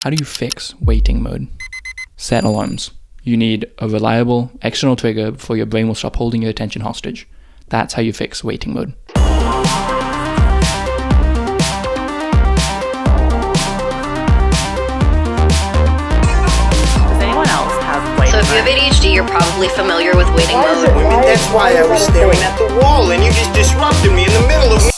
How do you fix waiting mode? Set alarms. You need a reliable external trigger before your brain will stop holding your attention hostage. That's how you fix waiting mode. So if you have ADHD, you're probably familiar with waiting mode. That's why I was staring at the wall and you just disrupted me in the middle of...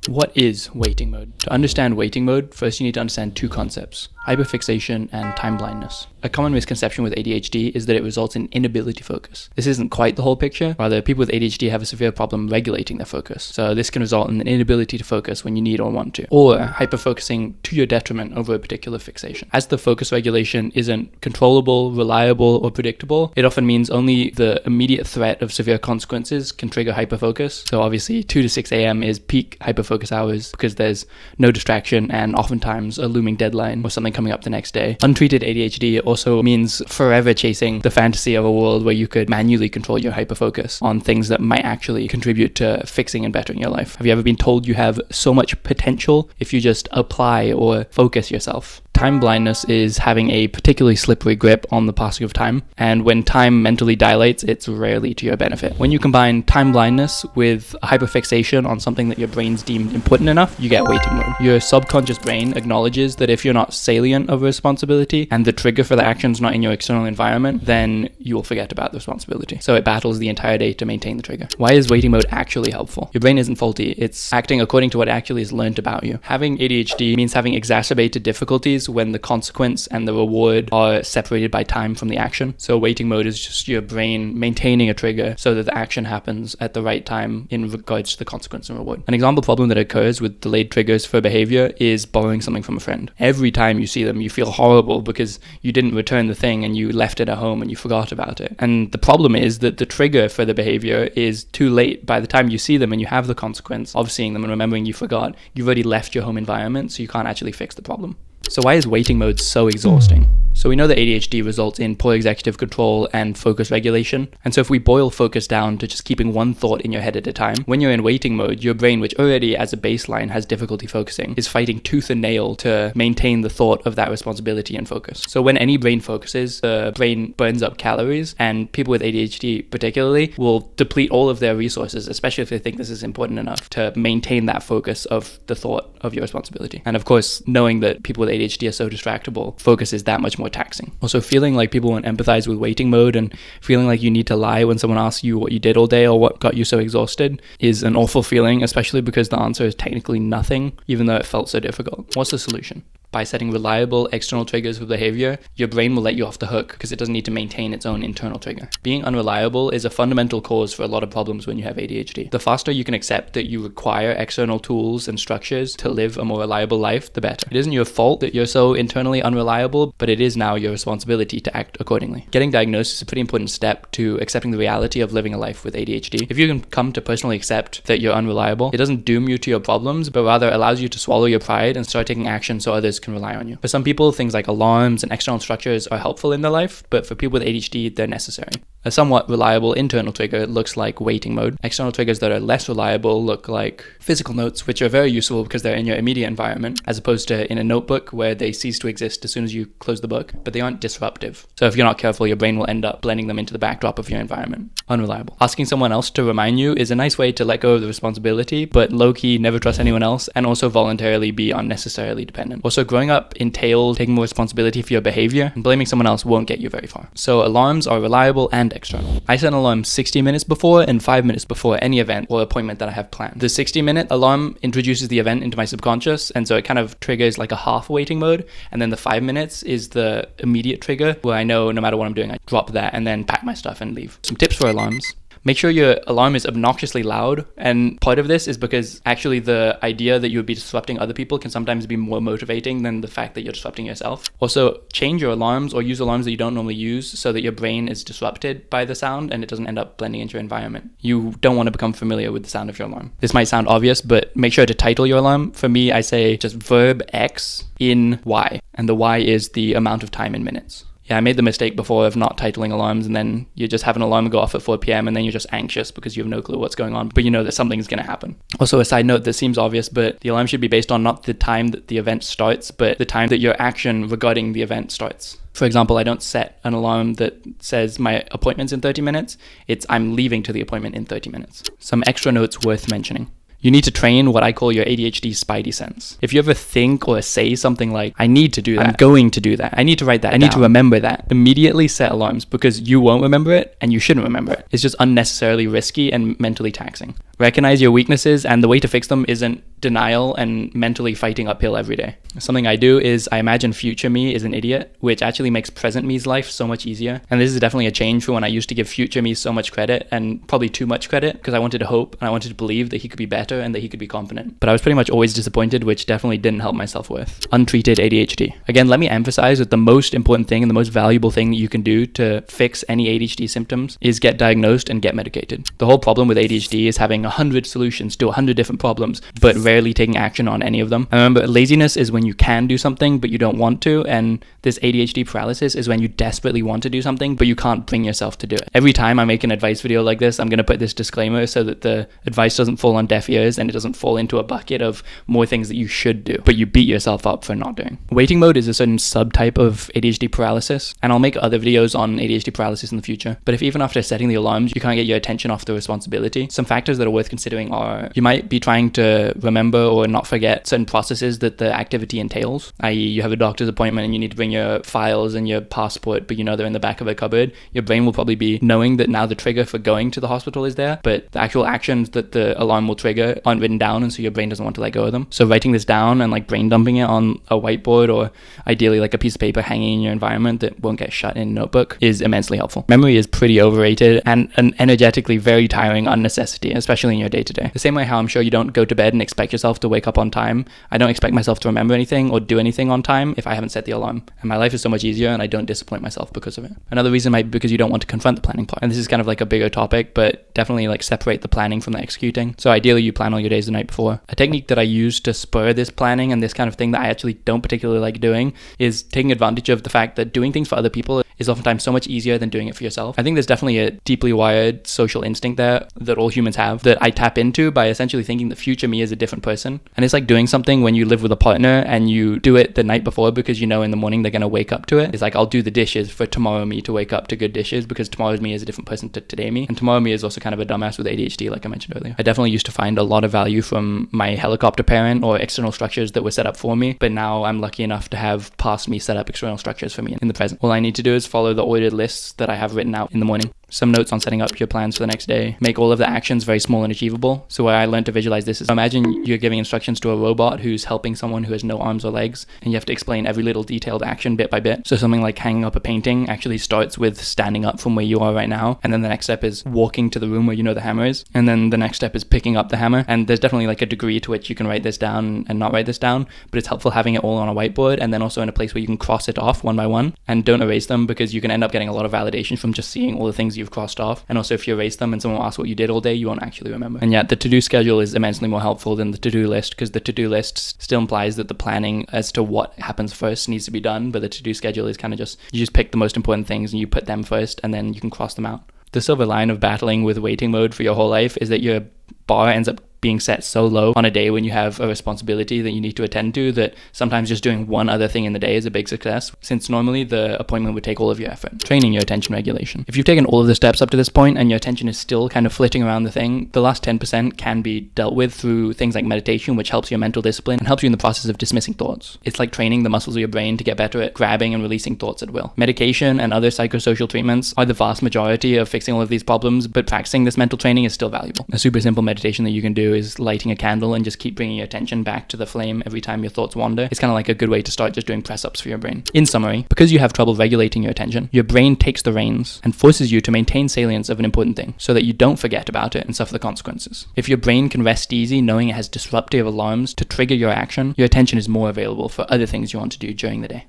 What is waiting mode? To understand waiting mode, first you need to understand two concepts: hyper-fixation and time-blindness. A common misconception with ADHD is that it results in inability to focus. This isn't quite the whole picture. Rather, people with ADHD have a severe problem regulating their focus. So this can result in an inability to focus when you need or want to, or hyper-focusing to your detriment over a particular fixation. As the focus regulation isn't controllable, reliable, or predictable, it often means only the immediate threat of severe consequences can trigger hyper-focus. So obviously 2 to 6 a.m. is peak hyper-focus hours because there's no distraction and oftentimes a looming deadline or something coming up the next day. Untreated ADHD also means forever chasing the fantasy of a world where you could manually control your hyperfocus on things that might actually contribute to fixing and bettering your life. Have you ever been told you have so much potential if you just apply or focus yourself? Time blindness is having a particularly slippery grip on the passing of time, and when time mentally dilates, it's rarely to your benefit. When you combine time blindness with hyperfixation on something that your brain's deemed important enough, you get waiting mode. Your subconscious brain acknowledges that if you're not salient of a responsibility and the trigger for the action's not in your external environment, then you will forget about the responsibility. So it battles the entire day to maintain the trigger. Why is waiting mode actually helpful? Your brain isn't faulty. It's acting according to what it actually has learned about you. Having ADHD means having exacerbated difficulties when the consequence and the reward are separated by time from the action. So waiting mode is just your brain maintaining a trigger so that the action happens at the right time in regards to the consequence and reward. An example problem that occurs with delayed triggers for behavior is borrowing something from a friend. Every time you see them, you feel horrible because you didn't return the thing and you left it at home and you forgot about it. And the problem is that the trigger for the behavior is too late. By the time you see them and you have the consequence of seeing them and remembering you forgot, you've already left your home environment, so you can't actually fix the problem. So why is waiting mode so exhausting? So we know that ADHD results in poor executive control and focus regulation. And so if we boil focus down to just keeping one thought in your head at a time, when you're in waiting mode, your brain, which already as a baseline has difficulty focusing, is fighting tooth and nail to maintain the thought of that responsibility and focus. So when any brain focuses, the brain burns up calories, and people with ADHD particularly will deplete all of their resources, especially if they think this is important enough to maintain that focus of the thought of your responsibility. And of course, knowing that people with ADHD are so distractible, focus is that much more taxing. Also, feeling like people won't empathize with waiting mode and feeling like you need to lie when someone asks you what you did all day or what got you so exhausted is an awful feeling, especially because the answer is technically nothing, even though it felt so difficult. What's the solution? By setting reliable external triggers for behavior, your brain will let you off the hook because it doesn't need to maintain its own internal trigger. Being unreliable is a fundamental cause for a lot of problems when you have ADHD. The faster you can accept that you require external tools and structures to live a more reliable life, the better. It isn't your fault that you're so internally unreliable, but it is now your responsibility to act accordingly. Getting diagnosed is a pretty important step to accepting the reality of living a life with ADHD. If you can come to personally accept that you're unreliable, it doesn't doom you to your problems, but rather allows you to swallow your pride and start taking action so others can rely on you. For some people, things like alarms and external structures are helpful in their life, but for people with ADHD, they're necessary. A somewhat reliable internal trigger looks like waiting mode. External triggers that are less reliable look like physical notes, which are very useful because they're in your immediate environment, as opposed to in a notebook where they cease to exist as soon as you close the book, but they aren't disruptive. So if you're not careful, your brain will end up blending them into the backdrop of your environment. Unreliable. Asking someone else to remind you is a nice way to let go of the responsibility, but low-key never trust anyone else and also voluntarily be unnecessarily dependent. Also, growing up entails taking more responsibility for your behavior, and blaming someone else won't get you very far. So alarms are reliable and external. I set an alarm 60 minutes before and 5 minutes before any event or appointment that I have planned. The 60-minute alarm introduces the event into my subconscious, and so it kind of triggers like a half waiting mode, and then the 5 minutes is the immediate trigger where I know no matter what I'm doing, I drop that and then pack my stuff and leave. Some tips for alarms. Make sure your alarm is obnoxiously loud, and part of this is because actually the idea that you would be disrupting other people can sometimes be more motivating than the fact that you're disrupting yourself. Also, change your alarms or use alarms that you don't normally use so that your brain is disrupted by the sound and it doesn't end up blending into your environment. You don't want to become familiar with the sound of your alarm. This might sound obvious, but make sure to title your alarm. For me, I say just verb X in Y, and the Y is the amount of time in minutes. Yeah, I made the mistake before of not titling alarms, and then you just have an alarm go off at 4 p.m. and then you're just anxious because you have no clue what's going on, but you know that something's going to happen. Also, a side note that seems obvious, but the alarm should be based on not the time that the event starts, but the time that your action regarding the event starts. For example, I don't set an alarm that says my appointment's in 30 minutes. It's I'm leaving to the appointment in 30 minutes. Some extra notes worth mentioning. You need to train what I call your ADHD Spideysense. If you ever think or say something like, I need to do that, I'm going to do that, I need to write that I need to remember that, immediately set alarms, because you won't remember it and you shouldn't remember it. It's just unnecessarily risky and mentally taxing. Recognize your weaknesses, and the way to fix them isn't denial and mentally fighting uphill every day. Something I do is I imagine future me is an idiot, which actually makes present me's life so much easier. And this is definitely a change from when I used to give future me so much credit, and probably too much credit, because I wanted to hope and I wanted to believe that he could be better and that he could be confident. But I was pretty much always disappointed, which definitely didn't help my self-worth. Untreated ADHD. Again, let me emphasize that the most important thing and the most valuable thing that you can do to fix any ADHD symptoms is get diagnosed and get medicated. The whole problem with ADHD is having 100 solutions to 100 different problems, but rarely taking action on any of them. And remember, laziness is when you can do something, but you don't want to. And this ADHD paralysis is when you desperately want to do something, but you can't bring yourself to do it. Every time I make an advice video like this, I'm going to put this disclaimer so that the advice doesn't fall on deaf ears and it doesn't fall into a bucket of more things that you should do, but you beat yourself up for not doing. Waiting mode is a certain subtype of ADHD paralysis, and I'll make other videos on ADHD paralysis in the future. But if even after setting the alarms, you can't get your attention off the responsibility, some factors that are worth considering are you might be trying to remember or not forget certain processes that the activity entails, i.e. you have a doctor's appointment and you need to bring your files and your passport, but you know they're in the back of a cupboard. Your brain will probably be knowing that now the trigger for going to the hospital is there, but the actual actions that the alarm will trigger aren't written down, and so your brain doesn't want to let go of them. So writing this down and like brain dumping it on a whiteboard, or ideally like a piece of paper hanging in your environment that won't get shut in a notebook, is immensely helpful. Memory is pretty overrated and an energetically very tiring unnecessity, especially in your day-to-day. The same way how I'm sure you don't go to bed and expect yourself to wake up on time, I don't expect myself to remember anything or do anything on time if I haven't set the alarm. And my life is so much easier and I don't disappoint myself because of it. Another reason might be because you don't want to confront the planning part. And this is kind of like a bigger topic, but definitely like separate the planning from the executing. So ideally you plan all your days the night before. A technique that I use to spur this planning and this kind of thing that I actually don't particularly like doing is taking advantage of the fact that doing things for other people is oftentimes so much easier than doing it for yourself. I think there's definitely a deeply wired social instinct there that all humans have that I tap into by essentially thinking the future me is a different person. And it's like doing something when you live with a partner and you do it the night before because you know in the morning they're going to wake up to it. It's like I'll do the dishes for tomorrow me to wake up to good dishes because tomorrow's me is a different person to today me. And tomorrow me is also kind of a dumbass with ADHD, like I mentioned earlier. I definitely used to find a lot of value from my helicopter parent or external structures that were set up for me, but now I'm lucky enough to have past me set up external structures for me in the present. All I need to do is follow the ordered lists that I have written out in the morning. Some notes on setting up your plans for the next day. Make all of the actions very small and achievable. So where I learned to visualize this is imagine you're giving instructions to a robot who's helping someone who has no arms or legs, and you have to explain every little detailed action bit by bit. So something like hanging up a painting actually starts with standing up from where you are right now, and then the next step is walking to the room where you know the hammer is, and then the next step is picking up the hammer. And there's definitely like a degree to which you can write this down and not write this down, but it's helpful having it all on a whiteboard and then also in a place where you can cross it off one by one, and don't erase them because you can end up getting a lot of validation from just seeing all the things you've crossed off. And also if you erase them and someone asks what you did all day, you won't actually remember. And yet the to-do schedule is immensely more helpful than the to-do list, because the to-do list still implies that the planning as to what happens first needs to be done, but the to-do schedule is kind of just, you just pick the most important things and you put them first and then you can cross them out. The silver line of battling with waiting mode for your whole life is that your bar ends up being set so low on a day when you have a responsibility that you need to attend to that sometimes just doing one other thing in the day is a big success, since normally the appointment would take all of your effort. Training your attention regulation. If you've taken all of the steps up to this point and your attention is still kind of flitting around the thing, the last 10% can be dealt with through things like meditation, which helps your mental discipline and helps you in the process of dismissing thoughts. It's like training the muscles of your brain to get better at grabbing and releasing thoughts at will. Medication and other psychosocial treatments are the vast majority of fixing all of these problems, but practicing this mental training is still valuable. A super simple meditation that you can do is lighting a candle and just keep bringing your attention back to the flame every time your thoughts wander. It's kind of like a good way to start just doing press-ups for your brain. In summary, because you have trouble regulating your attention, your brain takes the reins and forces you to maintain salience of an important thing so that you don't forget about it and suffer the consequences. If your brain can rest easy knowing it has disruptive alarms to trigger your action, your attention is more available for other things you want to do during the day.